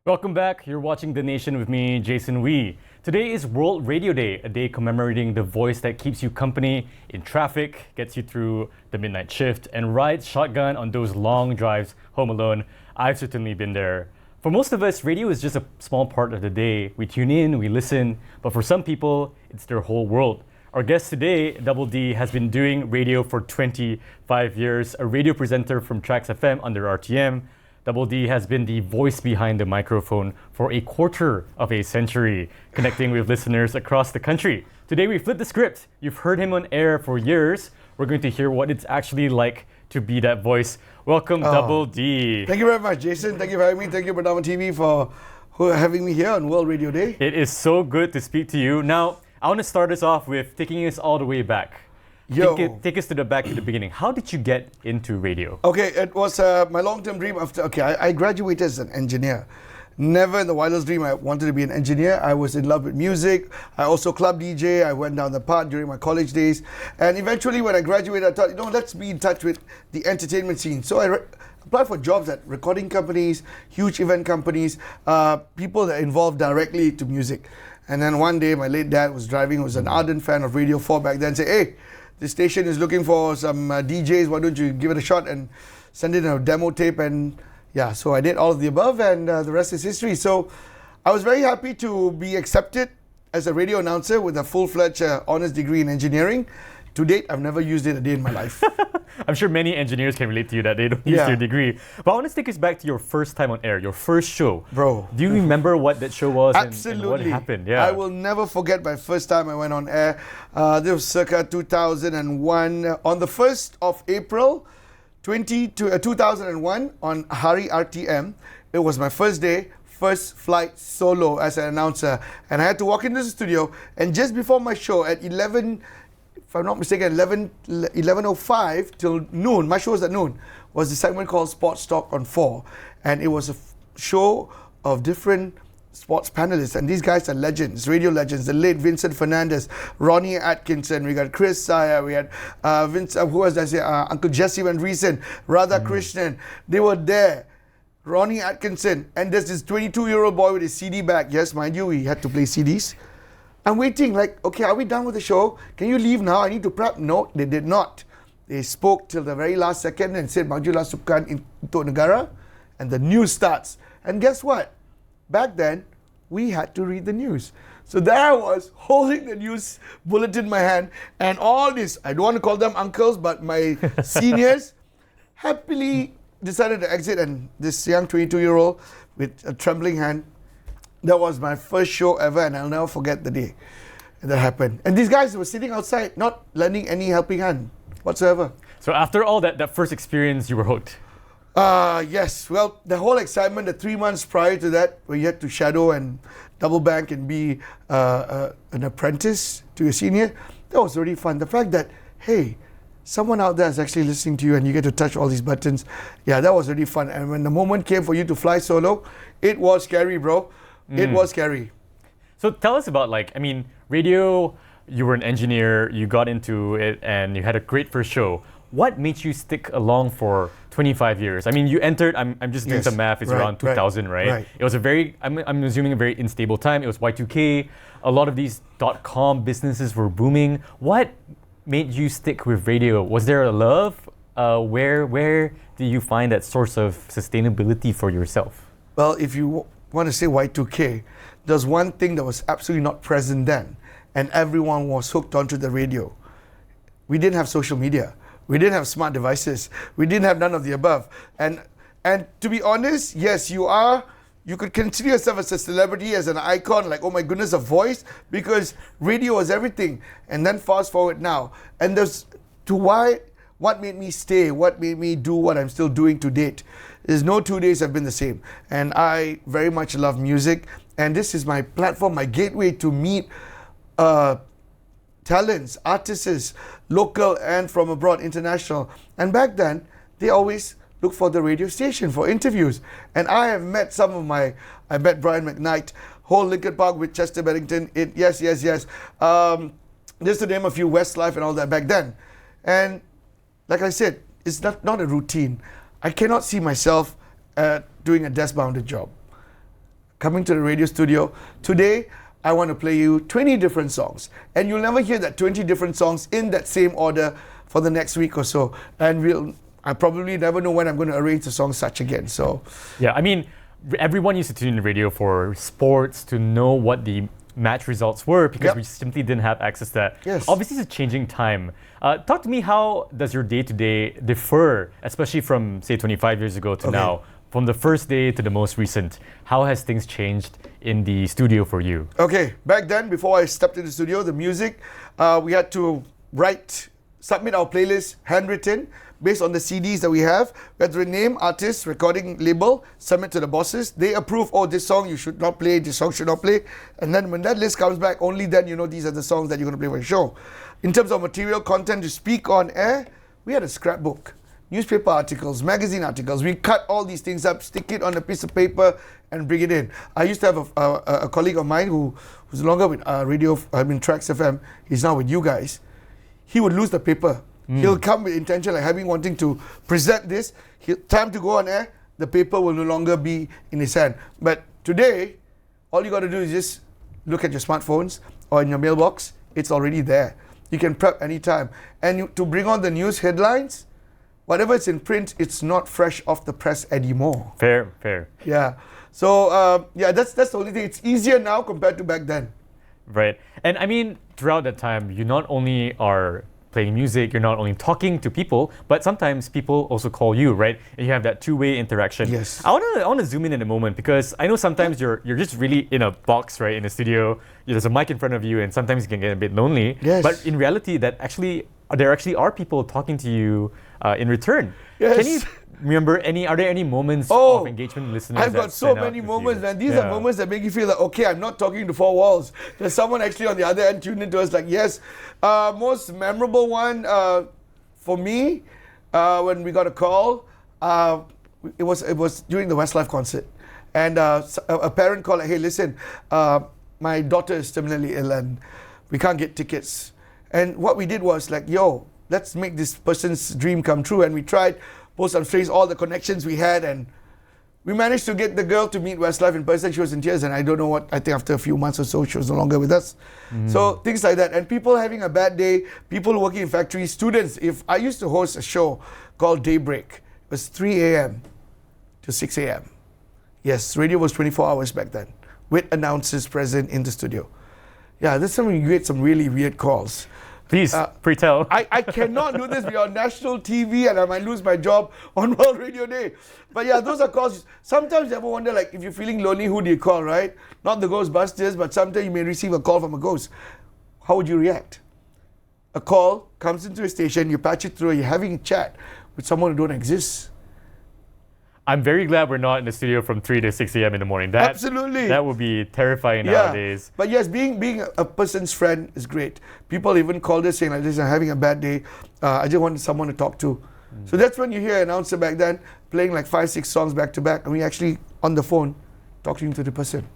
Welcome back. You're watching The Nation with me, Jason Wee. Today is World Radio Day, a day commemorating the voice that keeps you company in traffic, gets you through the midnight shift, and rides shotgun on those long drives home alone. I've certainly been there. For most of us, radio is just a small part of the day. We tune in, we listen, but for some people, it's their whole world. Our guest today, Double D, has been doing radio for 25 years, a radio presenter from Traxx FM under RTM. Double D has been the voice behind the microphone for a quarter of a century, connecting with listeners across the country. Today we flip the script. You've heard him on air for years. We're going to hear what it's actually like to be that voice. Welcome, Double D. Thank you very much, Jason. Thank you for having me. Thank you, Pradama TV, for having me here on World Radio Day. It is so good to speak to you. Now, I want to start us off with taking us all the way back. Take us to the back to the beginning. How did you get into radio? Okay, it was my long-term dream after. I graduated as an engineer. Never in the wildest dream I wanted to be an engineer. I was in love with music. I also club DJ. I went down the path during my college days. And eventually when I graduated, I thought, let's be in touch with the entertainment scene. So I applied for jobs at recording companies, huge event companies, people that involved directly to music. And then one day my late dad was driving, was an ardent fan of Radio 4 back then, said, hey, this station is looking for some DJs, why don't you give it a shot and send in a demo tape. And yeah, so I did all of the above, and the rest is history. So I was very happy to be accepted as a radio announcer with a full-fledged honors degree in engineering. To date, I've never used it a day in my life. I'm sure many engineers can relate to you that they don't use their degree. But I want to take us back to your first time on air, your first show. Bro. Do you remember what that show was? Absolutely. And what happened? Yeah. I will never forget my first time I went on air. This was circa 2001. On the 1st of April 2001 on Hari RTM. It was my first day, first flight solo as an announcer. And I had to walk into the studio, and just before my show at 11, if I'm not mistaken, 11:05 till noon, my show was at noon, was a segment called Sports Talk on 4. And it was a show of different sports panelists. And these guys are legends, radio legends. The late Vincent Fernandez, Ronnie Atkinson, we got Chris Saya, we had Uncle Jesse Van Riesen, Radha Krishnan. They were there. Ronnie Atkinson. And there's this 22-year-old boy with his CD bag. Yes, mind you, he had to play CDs. I'm waiting, like, okay, are we done with the show? Can you leave now? I need to prep. No, they did not. They spoke till the very last second and said, Majulah Sukan untuk negara, and the news starts. And guess what? Back then, we had to read the news. So there I was, holding the news bulletin in my hand, and all this, I don't want to call them uncles, but my seniors happily decided to exit, and this young 22-year-old with a trembling hand, that was my first show ever, and I'll never forget the day that happened. And these guys were sitting outside, not lending any helping hand whatsoever. So after all that first experience, you were hooked? Yes. Well, the whole excitement, the 3 months prior to that, where you had to shadow and double bank and be an apprentice to a senior, that was really fun. The fact that, hey, someone out there is actually listening to you and you get to touch all these buttons, yeah, that was really fun. And when the moment came for you to fly solo, it was scary, bro. It was scary. So tell us about, radio, you were an engineer, you got into it, and you had a great first show. What made you stick along for 25 years? I mean, you entered, I'm just doing some math, it's around 2000, right? It was a very, I'm assuming a very unstable time. It was Y2K. A lot of these .com businesses were booming. What made you stick with radio? Was there a love? Where do you find that source of sustainability for yourself? Well, if you want to say Y2K, there's one thing that was absolutely not present then, and everyone was hooked onto the radio. We didn't have social media. We didn't have smart devices. We didn't have none of the above. And to be honest, yes, you could consider yourself as a celebrity, as an icon, like, oh my goodness, a voice, because radio was everything. And then fast forward now, and what made me stay, what made me do what I'm still doing to date, is no 2 days have been the same. And I very much love music, and this is my platform, my gateway to meet talents, artists, local and from abroad, international. And back then, they always look for the radio station for interviews. And I have met I met Brian McKnight, whole Lincoln Park with Chester Bennington, yes. Just to name a few, Westlife and all that back then. And like I said, it's not a routine. I cannot see myself doing a desk-bounded job. coming to the radio studio. Today, I want to play you 20 different songs. And you'll never hear that 20 different songs in that same order for the next week or so. And I probably never know when I'm going to arrange the song such again. So, yeah, I mean, everyone used to tune in the radio for sports to know what the match results were because we simply didn't have access to that. Yes. Obviously, it's a changing time. Talk to me, how does your day-to-day differ, especially from, say, 25 years ago to now? From the first day to the most recent, how has things changed in the studio for you? Okay, back then, before I stepped in the studio, the music, we had to submit our playlist handwritten based on the CDs that we have. We had to name artists, recording label, submit to the bosses. They approve, oh, this song you should not play, this song should not play. And then when that list comes back, only then you know these are the songs that you're going to play for the show. In terms of material content to speak on air, we had a scrapbook. Newspaper articles, magazine articles. We cut all these things up, stick it on a piece of paper, and bring it in. I used to have a colleague of mine who's no longer with Traxx FM. He's now with you guys. He would lose the paper. He'll come with intention, like wanting to present this. Time to go on air, the paper will no longer be in his hand. But today, all you got to do is just look at your smartphones or in your mailbox. It's already there. You can prep anytime. And to bring on the news headlines, whatever it's in print, it's not fresh off the press anymore. Fair. Yeah. So, that's the only thing. It's easier now compared to back then. Right. And I mean, throughout that time, you not only are playing music, you're not only talking to people, but sometimes people also call you, right? And you have that two-way interaction. Yes. I want to zoom in a moment because I know sometimes you're just really in a box, right, in the studio. There's a mic in front of you, and sometimes you can get a bit lonely. Yes. But in reality, there actually are people talking to you in return. Yes. Can you remember are there any moments of engagement with listeners? I've got so many moments, man. These are moments that make you feel like, okay, I'm not talking to four walls. There's someone actually on the other end tuned into us like, yes. Most memorable one for me, when we got a call, it was during the Westlife concert. And a parent called like, hey, listen, my daughter is terminally ill and we can't get tickets. And what we did was like, yo, let's make this person's dream come true. And we tried, post on Facebook, all the connections we had, and we managed to get the girl to meet Westlife in person. She was in tears, and I don't know what, I think after a few months or so, she was no longer with us. So things like that. And people having a bad day, people working in factories, students. If I used to host a show called Daybreak, it was 3 a.m. to 6 a.m. Yes, radio was 24 hours back then, with announcers present in the studio. Yeah, this time you get some really weird calls. Please, pre-tell. I cannot do this beyond national TV, and I might lose my job on World Radio Day. But yeah, those are calls. Sometimes you ever wonder, like, if you're feeling lonely, who do you call, right? Not the Ghostbusters, but sometimes you may receive a call from a ghost. How would you react? A call comes into a station, you patch it through, you're having a chat with someone who don't exist. I'm very glad we're not in the studio from 3 to 6 a.m. in the morning. Absolutely. That would be terrifying nowadays. But yes, being a person's friend is great. People even called us saying, like, listen, I'm having a bad day. I just wanted someone to talk to. So that's when you hear an announcer back then playing like 5-6 songs back to back, and we actually on the phone talking to the person.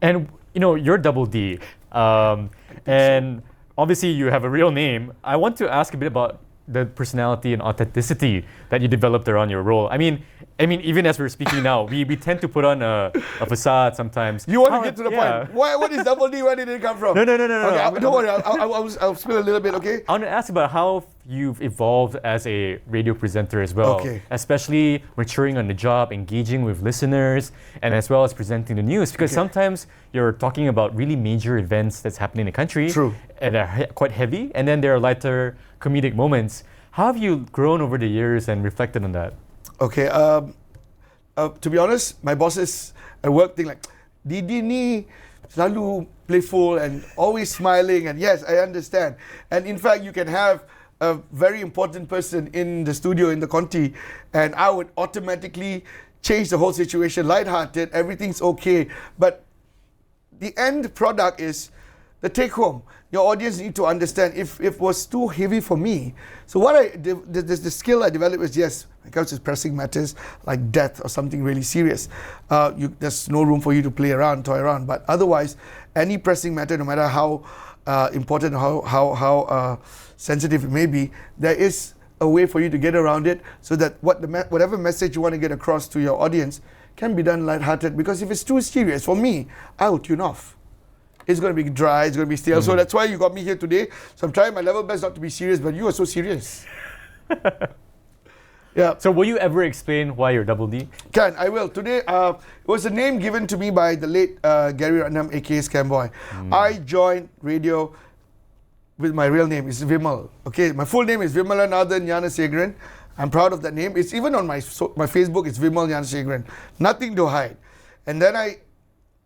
And you're Double D. And obviously you have a real name. I want to ask a bit about the personality and authenticity that you developed around your role. I mean, even as we're speaking now, we tend to put on a facade sometimes. You want to get to the point. What is Double D? Where did it come from? No. Okay, don't worry. I'll spill a little bit, okay? I want to ask about how you've evolved as a radio presenter as well. Okay. Especially maturing on the job, engaging with listeners, and as well as presenting the news. Because sometimes you're talking about really major events that's happening in the country. True. And they're quite heavy. And then there are lighter comedic moments. How have you grown over the years and reflected on that? Okay, to be honest, my bosses at work think like, Didi ni selalu playful and always smiling, and yes, I understand. And in fact, you can have a very important person in the studio, in the Conti, and I would automatically change the whole situation, lighthearted, everything's okay. But the end product is the take home. Your audience need to understand if it was too heavy for me. So what the skill I developed is, yes, when it comes to pressing matters like death or something really serious, there's no room for you to play around, toy around. But otherwise, any pressing matter, no matter how important, how sensitive it may be, there is a way for you to get around it so that whatever message you want to get across to your audience can be done lighthearted, because if it's too serious, for me, I will tune off. It's going to be dry, it's going to be stale. So that's why you got me here today. So I'm trying my level best not to be serious, but you are so serious. Yeah. So will you ever explain why you're Double D? I will. Today, it was a name given to me by the late Gary Ratnam, aka Scamboy. I joined radio with my real name. It's Vimal. Okay, my full name is Vimalanathan Gnanasegaran. I'm proud of that name. It's even on my Facebook. It's Vimal Gnanasegaran. Nothing to hide. And then I,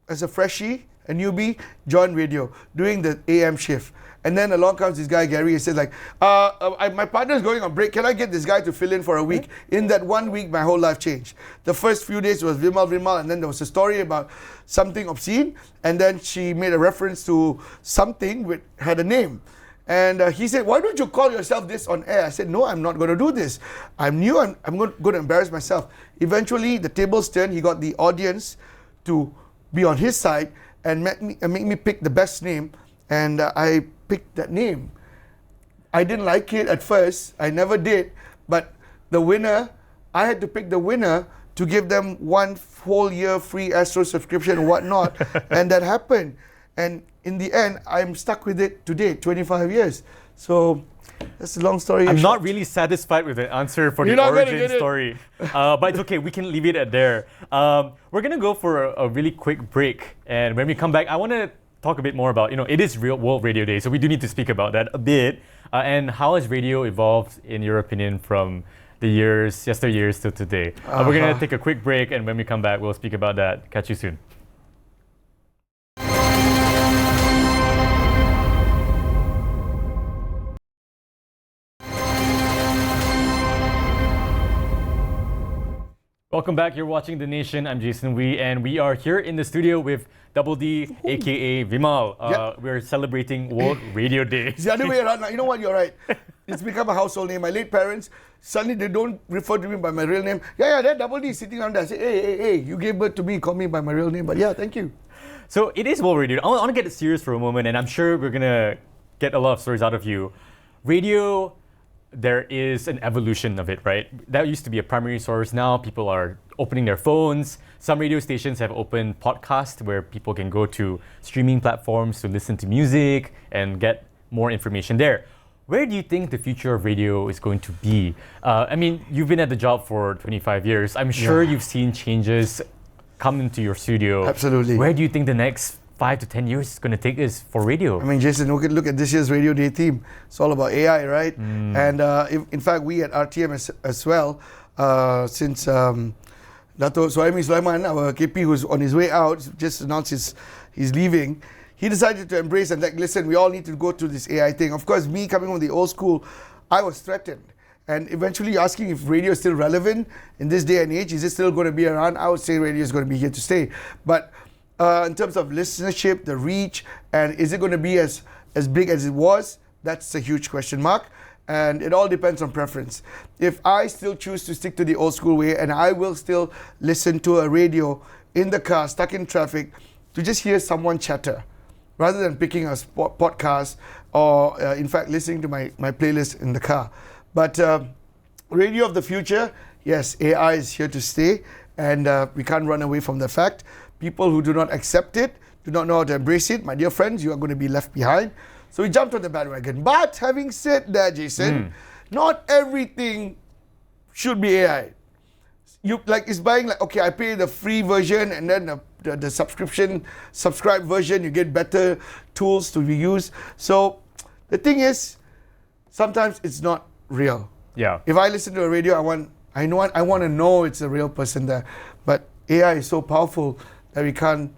as a freshie, a newbie, joined radio doing the AM shift. And then along comes this guy, Gary. He says like, my partner's going on break. Can I get this guy to fill in for a week? In that 1 week, my whole life changed. The first few days was Vimal, and then there was a story about something obscene. And then she made a reference to something which had a name. And he said, why don't you call yourself this on air? I said, no, I'm not going to do this. I'm new, and I'm going to embarrass myself. Eventually, the tables turned. He got the audience to be on his side and make me pick the best name. And I picked that name. I didn't like it at first. I never did. But the winner, I had to pick the winner to give them 1 whole year free Astro subscription and whatnot. And that happened. And in the end, I'm stuck with it today, 25 years. So that's a long story. I'm not really satisfied with the answer for the origin story. But it's okay, we can leave it at there. We're going to go for a really quick break. And when we come back, I want to talk a bit more about, it is World Radio Day, so we do need to speak about that a bit. And how has radio evolved, in your opinion, from the yesteryears to today? We're going to take a quick break, and when we come back, we'll speak about that. Catch you soon. Welcome back. You're watching The Nation. I'm Jason Wee, and we are here in the studio with Double D, aka Vimal. We're celebrating World Radio Day. It's the other way around now. You know what? You're right. It's become a household name. My late parents, suddenly they don't refer to me by my real name. Yeah, that Double D is sitting on there. I say, hey, you gave birth to me, call me by my real name. But yeah, thank you. So it is World Radio. I want to get serious for a moment, and I'm sure we're going to get a lot of stories out of you. Radio, there is an evolution of it, right? That used to be a primary source. Now people are opening their phones. Some radio stations have opened podcasts where people can go to streaming platforms to listen to music and get more information there. Where do you think the future of radio is going to be? I mean, you've been at the job for 25 years. I'm sure you've seen changes come into your studio. Absolutely. Where do you think the next 5 to 10 years is going to take us for radio? I mean, Jason, look at this year's Radio Day theme. It's all about AI, right? And in fact, we at RTM as well, since Dato' Suhaimi Sulaiman, our KP, who's on his way out, just announced he's leaving. He decided to embrace and listen, we all need to go through this AI thing. Of course, me coming from the old school, I was threatened. And eventually asking if radio is still relevant in this day and age, is it still going to be around? I would say radio is going to be here to stay. But in terms of listenership, the reach, and is it going to be as big as it was? That's a huge question mark. And it all depends on preference. If I still choose to stick to the old school way, and I will still listen to a radio in the car, stuck in traffic, to just hear someone chatter, rather than picking a podcast or, in fact, listening to my playlist in the car. But radio of the future, yes, AI is here to stay, and we can't run away from the fact. People who do not accept it, do not know how to embrace it, my dear friends, you are going to be left behind. So we jumped on the bandwagon. But having said that, Jason, not everything should be AI. It's buying okay, I pay the free version, and then the subscribe version, you get better tools to be used. So the thing is, sometimes it's not real. Yeah. If I listen to a radio, I want to know it's a real person there. But AI is so powerful that we can't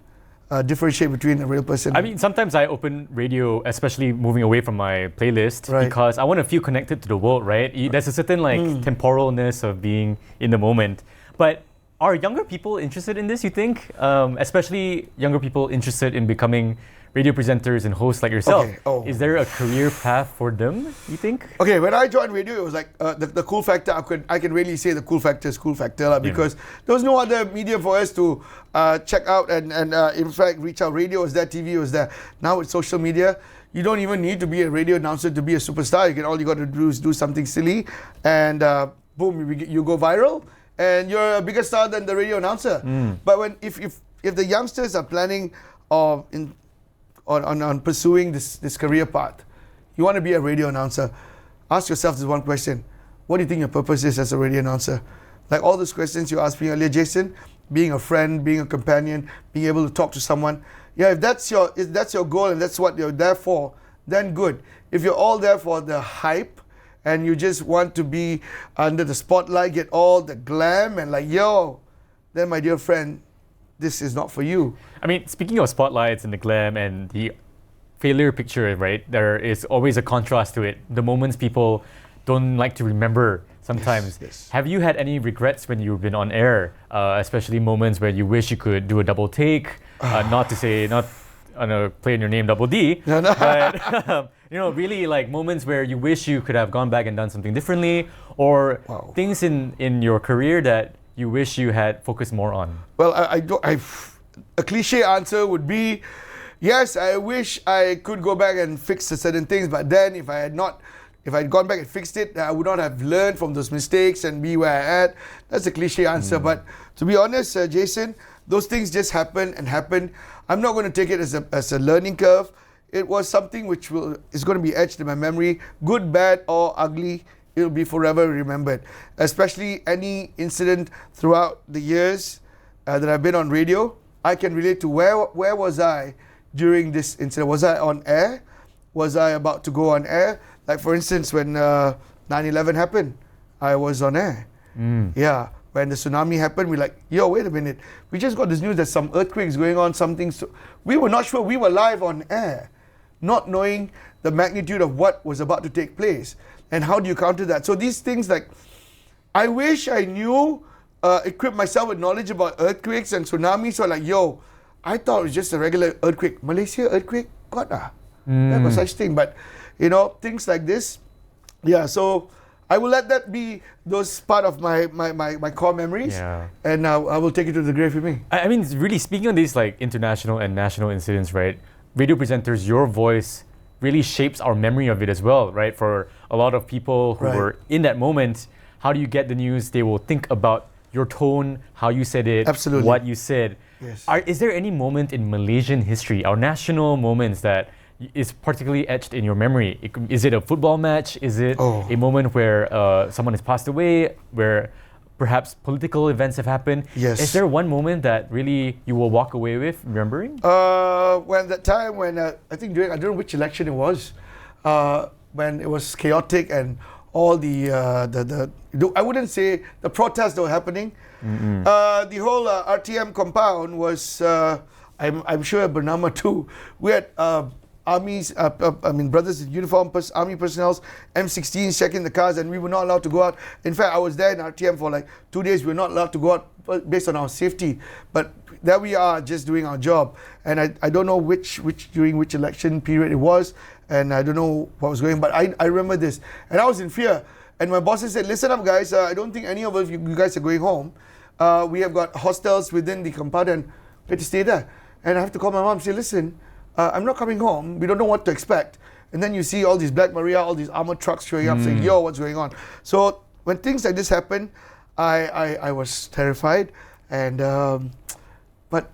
differentiate between a real person. I mean, sometimes I open radio, especially moving away from my playlist, because I want to feel connected to the world, right? There's a certain temporalness of being in the moment. But are younger people interested in this, you think? Especially younger people interested in becoming radio presenters and hosts like yourself. Okay. Is there a career path for them, you think? Okay, when I joined radio, it was like the cool factor. I can really say the cool factor is cool factor because there was no other medium for us to check out and in fact reach out. Radio was there, TV was there. Now with social media, you don't even need to be a radio announcer to be a superstar. All you got to do is do something silly, and boom, you go viral. and you're a bigger star than the radio announcer. But if the youngsters are planning on pursuing this career path, you want to be a radio announcer, ask yourself this one question: what do you think your purpose is as a radio announcer? Like all those questions you asked me earlier, Jason, being a friend, being a companion, being able to talk to someone. Yeah, if that's your goal and that's what you're there for, then good. If you're all there for the hype and you just want to be under the spotlight, get all the glam and like, yo, then my dear friend, this is not for you. I mean, speaking of spotlights and the glam and the failure picture, right? There is always a contrast to it. The moments people don't like to remember sometimes. Yes. Have you had any regrets when you've been on air, especially moments where you wish you could do a double take? Not playing your name Double D, but really like moments where you wish you could have gone back and done something differently, or things in your career that you wish you had focused more on? Well, a cliche answer would be, yes, I wish I could go back and fix certain things, but then if I had gone back and fixed it, I would not have learned from those mistakes and be where I'm at. That's a cliche answer. But to be honest, Jason, those things just happened. I'm not going to take it as a learning curve. It was something which is going to be etched in my memory, good, bad, or ugly. It'll be forever remembered. Especially any incident throughout the years that I've been on radio, I can relate to where was I during this incident. Was I on air? Was I about to go on air? Like for instance, when 9/11 happened, I was on air. Yeah. When the tsunami happened, we're like, yo, wait a minute. We just got this news that some earthquakes going on, something. So we were not sure. We were live on air, not knowing the magnitude of what was about to take place. And how do you counter that? So these things, like, I wish I knew, equipped myself with knowledge about earthquakes and tsunamis. So like, yo, I thought it was just a regular earthquake. Malaysia earthquake? God, there was such thing. But, things like this. Yeah, so I will let that be those part of my core memories, and I will take it to the grave with me. I mean, really speaking on these like international and national incidents, right? Radio presenters, your voice really shapes our memory of it as well, right? For a lot of people who were in that moment, how do you get the news? They will think about your tone, how you said it, absolutely, what you said. Yes. Is there any moment in Malaysian history, our national moments, that is particularly etched in your memory? Is it a football match? Is it a moment where someone has passed away, where perhaps political events have happened? Yes. Is there one moment that really you will walk away with remembering? When I think I don't know which election it was, when it was chaotic and all the I wouldn't say the protests that were happening. The whole RTM compound was, I'm sure Bernama too. We had armies, brothers in uniform, army personnel, M16s checking the cars, and we were not allowed to go out. In fact, I was there in RTM for like 2 days. We were not allowed to go out based on our safety. But there we are, just doing our job. And I don't know during which election period it was, and I don't know what was going on, but I remember this. And I was in fear. And my bosses said, listen up guys, I don't think any of you guys are going home. We have got hostels within the compound and we have to stay there. And I have to call my mom and say, listen, I'm not coming home. We don't know what to expect. And then you see all these Black Maria, all these armored trucks showing up saying, yo, what's going on? So when things like this happen, I was terrified. And but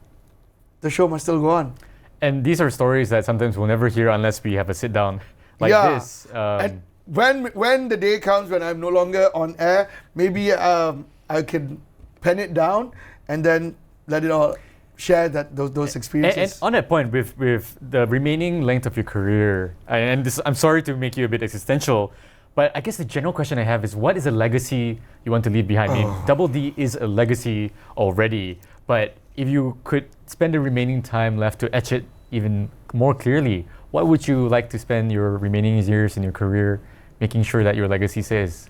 the show must still go on. And these are stories that sometimes we'll never hear unless we have a sit down like this. And when the day comes when I'm no longer on air, maybe I can pen it down and then let it all share those experiences. And on that point, with the remaining length of your career, and this, I'm sorry to make you a bit existential, but I guess the general question I have is, what is a legacy you want to leave behind? I mean, Double D is a legacy already, but if you could spend the remaining time left to etch it even more clearly, what would you like to spend your remaining years in your career making sure that your legacy says?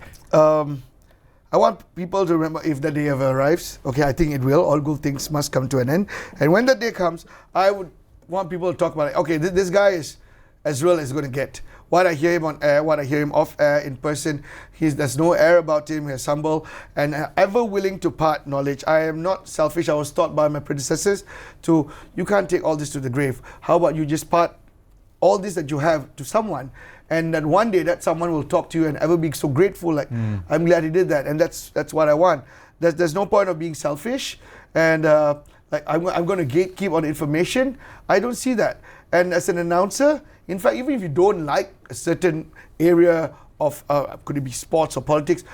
I want people to remember, if that day ever arrives, okay, I think it will, all good things must come to an end. And when that day comes, I would want people to talk about it. Okay, this guy is as real as he's going to get. What I hear him on air, what I hear him off air, in person, there's no air about him, he's humble and ever willing to part knowledge. I am not selfish. I was taught by my predecessors you can't take all this to the grave. How about you just part all this that you have to someone, and that one day that someone will talk to you and ever be so grateful, like, I'm glad he did that, and that's what I want. There's no point of being selfish, and like I'm going to gatekeep on information. I don't see that. And as an announcer, in fact, even if you don't like a certain area of, could it be sports or politics,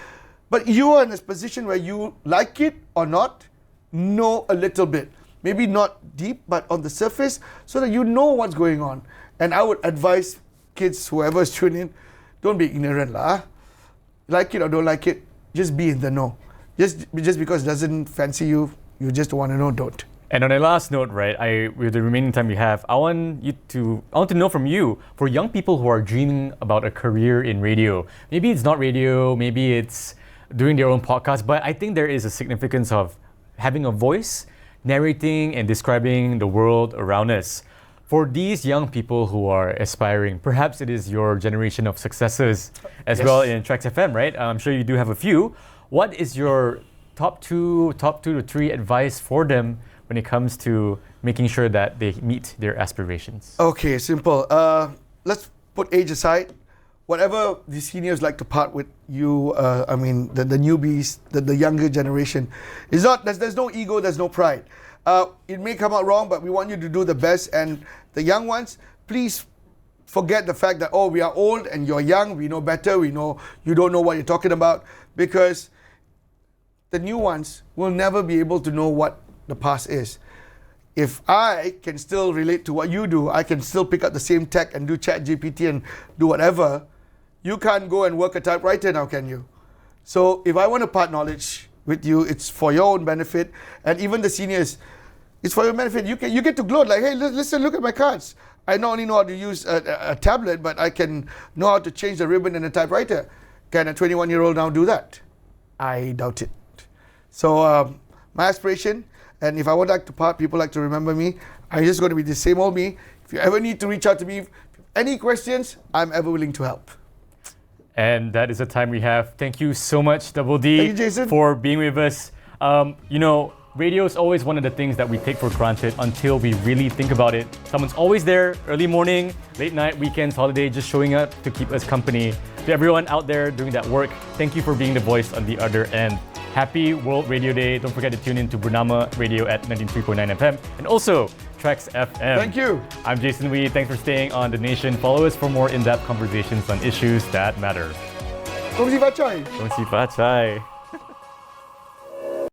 but you are in a position where you like it or not, know a little bit. Maybe not deep, but on the surface, so that you know what's going on. And I would advise kids, whoever is tuning in, don't be ignorant lah. Like it or don't like it, just be in the know. Just because it doesn't fancy you, you just want to know, don't. And on a last note, right, with the remaining time we have, I want to know from you, for young people who are dreaming about a career in radio, maybe it's not radio, maybe it's doing their own podcast, but I think there is a significance of having a voice, narrating and describing the world around us. For these young people who are aspiring, perhaps it is your generation of successes as well in Traxx FM, right? I'm sure you do have a few. What is your top two to three advice for them when it comes to making sure that they meet their aspirations? Okay, simple. Let's put age aside. Whatever the seniors like to part with you, I mean, the newbies, the younger generation, is not. There's no ego, there's no pride. It may come out wrong, but we want you to do the best. And the young ones, please forget the fact that, oh, we are old and you're young, we know better, we know you don't know what you're talking about, because the new ones will never be able to know what the past is. If I can still relate to what you do, I can still pick up the same tech and do chat GPT and do whatever. You can't go and work a typewriter now, can you? So if I want to part knowledge with you, it's for your own benefit. And even the seniors, it's for your benefit. You get to gloat like, hey, listen, look at my cards. I not only know how to use a tablet, but I can know how to change the ribbon in a typewriter. Can a 21-year-old now do that? I doubt it. So my aspiration, and if I would like to part, people like to remember me, I'm just going to be the same old me. If you ever need to reach out to me, any questions, I'm ever willing to help. And that is the time we have. Thank you so much, Double D, Thank you, Jason, for being with us. You know, radio is always one of the things that we take for granted until we really think about it. Someone's always there, early morning, late night, weekends, holiday, just showing up to keep us company. To everyone out there doing that work, thank you for being the voice on the other end. Happy World Radio Day. Don't forget to tune in to Bernama Radio at 93.9 FM and also Traxx FM. Thank you. I'm Jason Wee. Thanks for staying on The Nation. Follow us for more in-depth conversations on issues that matter. Kongsi Bachai. Kongsi Bachai.